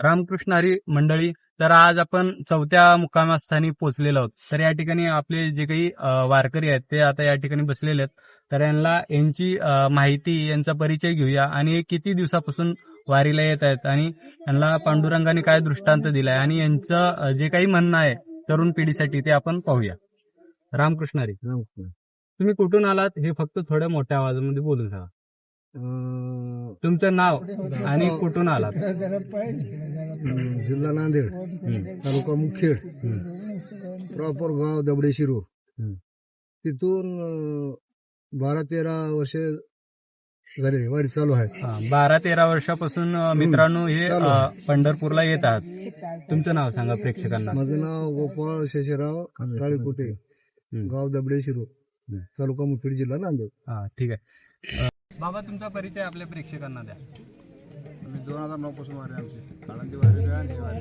रामकृष्ण हरी मंडळी, तर आज आपण चौथ्या मुक्कामस्थानी पोहोचलेलो आहोत. तर या ठिकाणी आपले जे काही वारकरी आहेत ते आता या ठिकाणी बसलेले आहेत. तर यांची माहिती, यांचा परिचय घेऊया आणि हे किती दिवसापासून वारीला येत आहेत आणि यांना पांडुरंगाने काय दृष्टांत दिलाय आणि यांचं जे काही म्हणणं आहे तरुण पिढीसाठी ते आपण पाहूया. रामकृष्ण हरी. तुम्ही कुठून आलात हे फक्त थोड्या मोठ्या आवाजामध्ये बोलून सांगा. तुमचं नाव आणि कुठून आलात? जिल्हा नांदेड, तालुका मुखेड, प्रॉपर गाव दबडे शिरूर. तिथून 12-13 वर्ष झाले वारी चालू आहे. 12-13 वर्षापासून मित्रांनो हे पंढरपूरला येत आहात. तुमचं नाव सांगा प्रेक्षकांना. माझं नाव गोपाळ शेषराव राळीकोटे, गाव दबडे शिरूर, तालुका मुखेड, जिल्हा नांदेड. ठीक आहे. बाबा, तुमचा परिचय आपल्या प्रेक्षकांना द्या. मी 2009 पासून वारी आमची काळांची वारी आणि वारी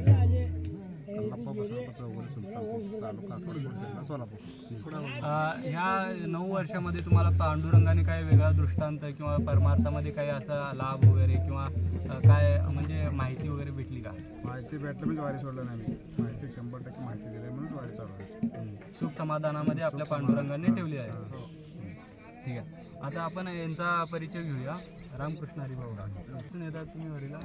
कल्लाप्पा बसवप्पा चौगुले सुलतानपूर, तालुका अक्कलकोट, जिल्हा सोलापूर. ह्या 9 वर्षामध्ये तुम्हाला पांडुरंगाने काय वेगळा दृष्टांत किंवा परमार्थामध्ये काही असा लाभ वगैरे किंवा काय म्हणजे माहिती वगैरे भेटली का? माहिती भेटलं म्हणजे वारी सोडलं नाही मी. माहिती 100% माहिती दिली म्हणून वारी चालू आहे. सुख समाधानामध्ये आपल्या पांडुरंगाने ठेवली आहे. ठीक आहे. आता आपण यांचा परिचय घेऊया. रामकृष्ण हरी बाबा, कुठून येतात तुम्ही वारीला?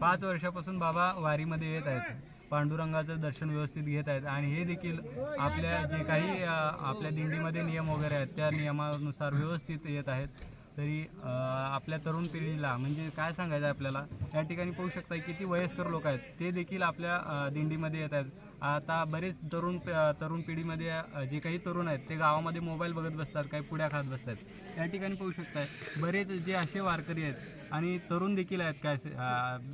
5 वर्षापासून बाबा वारीमध्ये येत आहेत. पांडुरंगाचं दर्शन व्यवस्थित घेत आहेत आणि हे देखील आपल्या जे काही आपल्या दिंडीमध्ये नियम वगैरे आहेत त्या नियमानुसार व्यवस्थित येत आहेत. तरी आपल्या तरुण पिढीला म्हणजे काय सांगायचं आहे आपल्याला, या ठिकाणी पाहू शकता किती वयस्कर लोक आहेत ते देखील आपल्या दिंडीमध्ये येत आहेत. आता बरेच तरुण पिढीमध्ये जे काही तरुण आहेत ते गावामध्ये मोबाईल बघत बसतात, काही पुड्या खात बसतात. या ठिकाणी पाहू शकताय बरेच जे असे वारकरी आहेत आणि तरुण देखील आहेत काय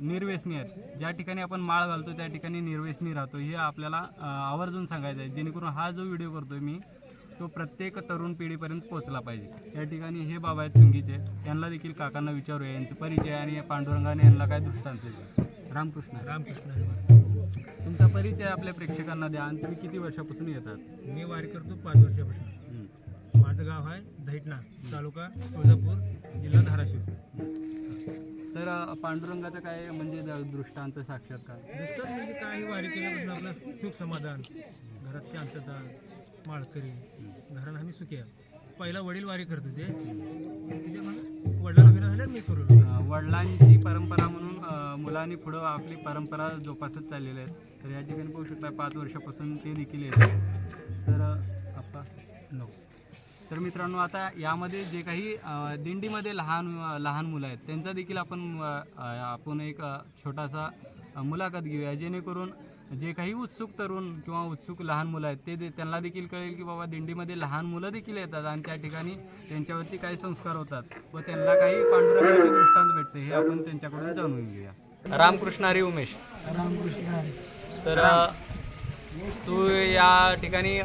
निर्व्यसनी आहेत. ज्या ठिकाणी आपण माळ घालतो त्या ठिकाणी निर्व्यसनी राहतो, हे आपल्याला आवर्जून सांगायचं आहे, जेणेकरून हा जो व्हिडिओ करतोय मी तो प्रत्येक तरुण पिढीपर्यंत पोहोचला पाहिजे. या ठिकाणी हे बाबा आहेत चुंगीचे, यांना देखील काकांना विचारूया यांचे परिचय आणि पांडुरंगाने यांना काय दृष्टांत दिला. रामकृष्ण. तुमचा परिचय आपल्या प्रेक्षकांना द्या आणि तुम्ही किती वर्षापासून येतात? मी वारी करतो 5 वर्षापासून. माझं गाव आहे दैठणा, तालुका तुळजापूर, जिल्हा धाराशिव. तर पांडुरंगाचं काय म्हणजे दृष्टांत साक्षात्कार? दिसतात म्हणजे काही वारी केल्यापासून आपलं सुख समाधान, घरात शांतता, माळकरी, घराला आम्ही सुखी आहे. पहिला वडील वारी करत होते, त्याच्यामुळे वडिलांना विना झाल्या मी करू. वडिलांची परंपरा म्हणून मुलांनी पुढं आपली परंपरा जोपासत चाललेली आहे. तर या ठिकाणी पाहू शकता 5 वर्षापासून ते देखील येतात. तर आप्पा तर मित्रांनो, आता यामध्ये जे काही दिंडीमध्ये लहान मुलं आहेत त्यांचा देखील आपण एक छोटासा मुलाखत घेऊया, जेणेकरून जे काही उत्सुक तरुण किंवा उत्सुक लहान मुलं आहेत ते त्यांना देखील कळेल की बाबा दिंडीमध्ये लहान मुलं देखील येतात आणि त्या ठिकाणी त्यांच्यावरती काही संस्कार होतात व त्यांना काही पांडुरंगाचे दृष्टांत भेटते, हे आपण त्यांच्याकडून जाणून घेऊया. रामकृष्ण हरी उमेश. रामकृष्ण. तर तू या ठिकाणी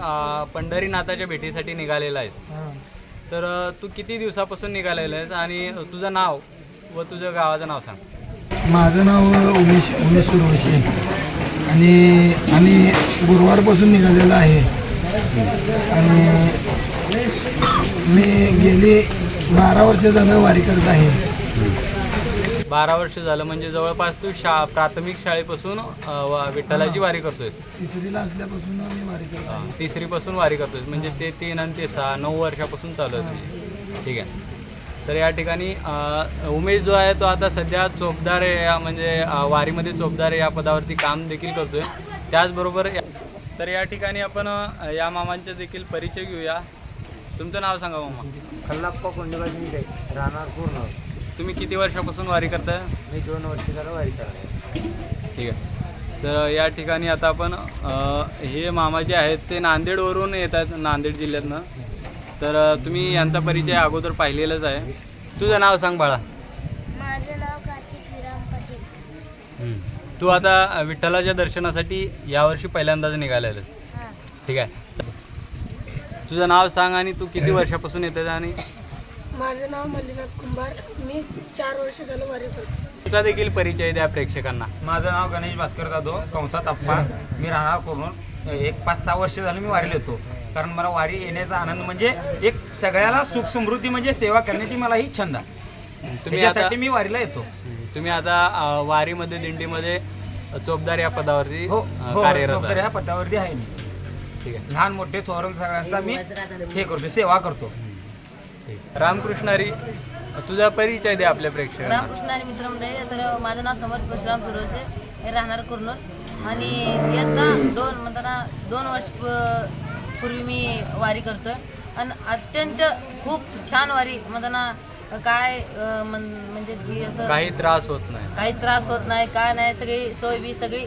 पंढरीनाथाच्या भेटीसाठी निघालेला आहेस. तर तू किती दिवसापासून निघालेला आहेस आणि तुझं नाव व तुझं गावाचं नाव सांग. माझं नाव उमेश सुरवशी आणि आम्ही गुरुवारपासून निघालेलो आहे आणि मी गेली 12 वर्ष झालं वारी करत आहे. 12 वर्ष झालं म्हणजे जवळपास तू प्राथमिक शाळेपासून विठ्ठलाची वारी करतोय. 3रीला असल्यापासून मी वारी करतो. 3रीपासून वारी करतोय म्हणजे ते 3 आणि ते 6 9 वर्षापासून चालू आहे. ठीक आहे. तर या ठिकाणी उमेश जो आहे तो आता सध्या चोपदार म्हणजे वारीमध्ये चोपदार या पदावरती काम देखील करतोय. त्याचबरोबर तर या ठिकाणी आपण या मामांचा देखील परिचय घेऊया. तुमचं नाव सांगा मामा. कल्लाप्पा कोंडीबाजी राहणार पूर्ण. तुम्ही किती वर्षापासून वारी करताय? मी 2 वर्ष झालं वारी करणार. ठीक आहे. तर या ठिकाणी आता आपण हे मामा जे आहेत ते नांदेडवरून येत आहेत, नांदेड जिल्ह्यातनं. तर तुम्ही यांचा परिचय अगोदर पाहिलेलाच आहे. तुझं नाव सांग बाळा. माझं नाव कार्तिक विराम पाटील. तू आता विठ्ठलाच्या दर्शनासाठी यावर्षी पहिल्यांदाच निघालेलं. ठीक आहे. तुझं नाव सांग आणि तू किती वर्षापासून येते? आणि माझं नाव मल्लीनाथ कुंभार. मी 4 वर्ष झालं वारी करतो. तुझा देखील परिचय द्या प्रेक्षकांना. माझं नाव गणेश भास्कर जाधव, कंसात अप्पा. मी राहणार करून एक 5-6 वर्ष झालं मी वारीला येतो. कारण मला वारी येण्याचा आनंद म्हणजे एक सगळ्याला सुख समृद्धी म्हणजे सेवा करण्याची मला ही छंद आहे. त्याच्यासाठी मी वारीला येतो. तुम्ही आता वारीमध्ये दिंडीमध्ये चोपदार या पदावरती हो हो कार्यरत डॉक्टर आहे. ह्या पदावरती आहे मी. ठीक आहे. लहान मोठे थोरं सगळ्यांचा मी हे करतो, सेवा करतो. रामकृष्णारी, तुझा परिचय दे आपल्या प्रेक्षकांना. रामकृष्ण आणि मित्रमंडळी, तर माझं नाव समर्थ परशुराम सुरवसे, हे राहणार कुरनूर. आणि यंदा 2 वर्ष पूर्वी मी वारी करतोय आणि अत्यंत खूप छान वारी म्हणताना काय म्हणजे की असं काही त्रास होत नाही. काही त्रास होत नाही, काय नाही, सगळी सोय बी सगळी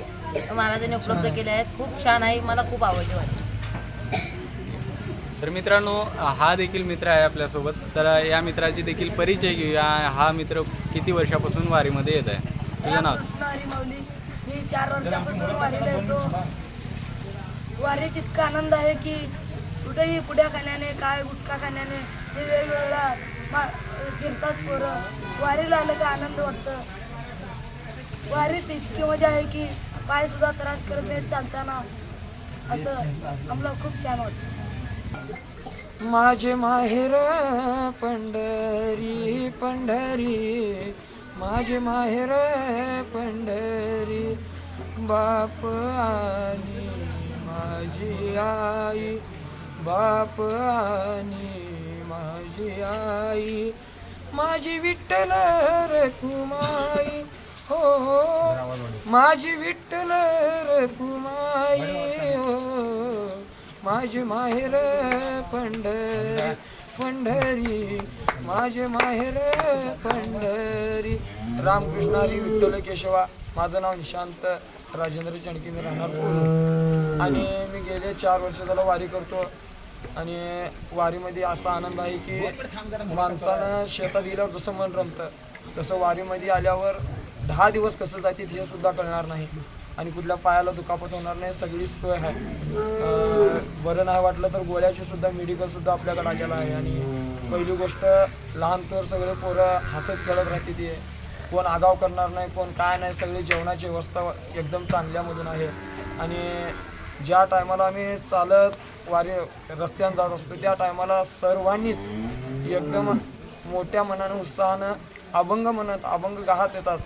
महाराजांनी उपलब्ध केली आहेत. खूप छान आहे, मला खूप आवडली वारी. तर मित्रांनो, हा देखील मित्र आहे आपल्यासोबत. तर या मित्राची देखील परिचय घेऊया. हा मित्र किती वर्षापासून वारीमध्ये येत आहे? तुझं नाव? कृष्ण हरिमाऊली. मी 4 वर्षापासून वारीला येतो. वारीत इतका आनंद आहे की कुठेही पुड्या खाण्याने, काय गुटखा खाण्याने ते वेगवेगळ्या फिरतात पोरं. वारीला आलं का आनंद वाटतं. वारीत इतकी मजा आहे की पाय सुद्धा त्रास करत नाही चालताना. असं आम्हाला खूप छान वाटतं. माझे माहेर पंढरी पंढरी, माझे माहेर पंढरी, बाप आणि माझी आई, बाप आणि माझी आई, माझी विठ्ठल रखुमाई, हो हो माझी विठ्ठल रखुमाई, हो माझे माहेर पंढरी पंढरी, माझे माहेर पंढरी. रामकृष्ण हरी विठ्ठल केशवा. माझं नाव निशांत राजेंद्र चणके, मी राहणार कोल्हापूर. आणि मी गेले 4 वर्ष झालं वारी करतो. आणि वारीमध्ये असा आनंद आहे की माणसानं शेतात गेल्यावर जसं मन रमतं तसं वारीमध्ये आल्यावर 10 दिवस कसं जातील हे सुद्धा कळणार नाही. आणि कुठल्या पायाला दुखापत होणार नाही, सगळी सोय आहे. बरं नाही वाटलं तर गोळ्याची सुद्धा मेडिकलसुद्धा आपल्याकडे आलेलं आहे. आणि पहिली गोष्ट, लहान तर सगळे पोरं हसत खेळत राहते, ते कोण आगाव करणार नाही, कोण काय नाही. सगळी जेवणाची व्यवस्था एकदम चांगल्यामधून आहे. आणि ज्या टायमाला आम्ही चालत वारी रस्त्यानं जात असतो त्या टायमाला सर्वांनीच एकदम मोठ्या मनानं, उत्साहानं अभंग म्हणत अभंग गात येतात.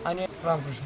आणि रामकृष्ण.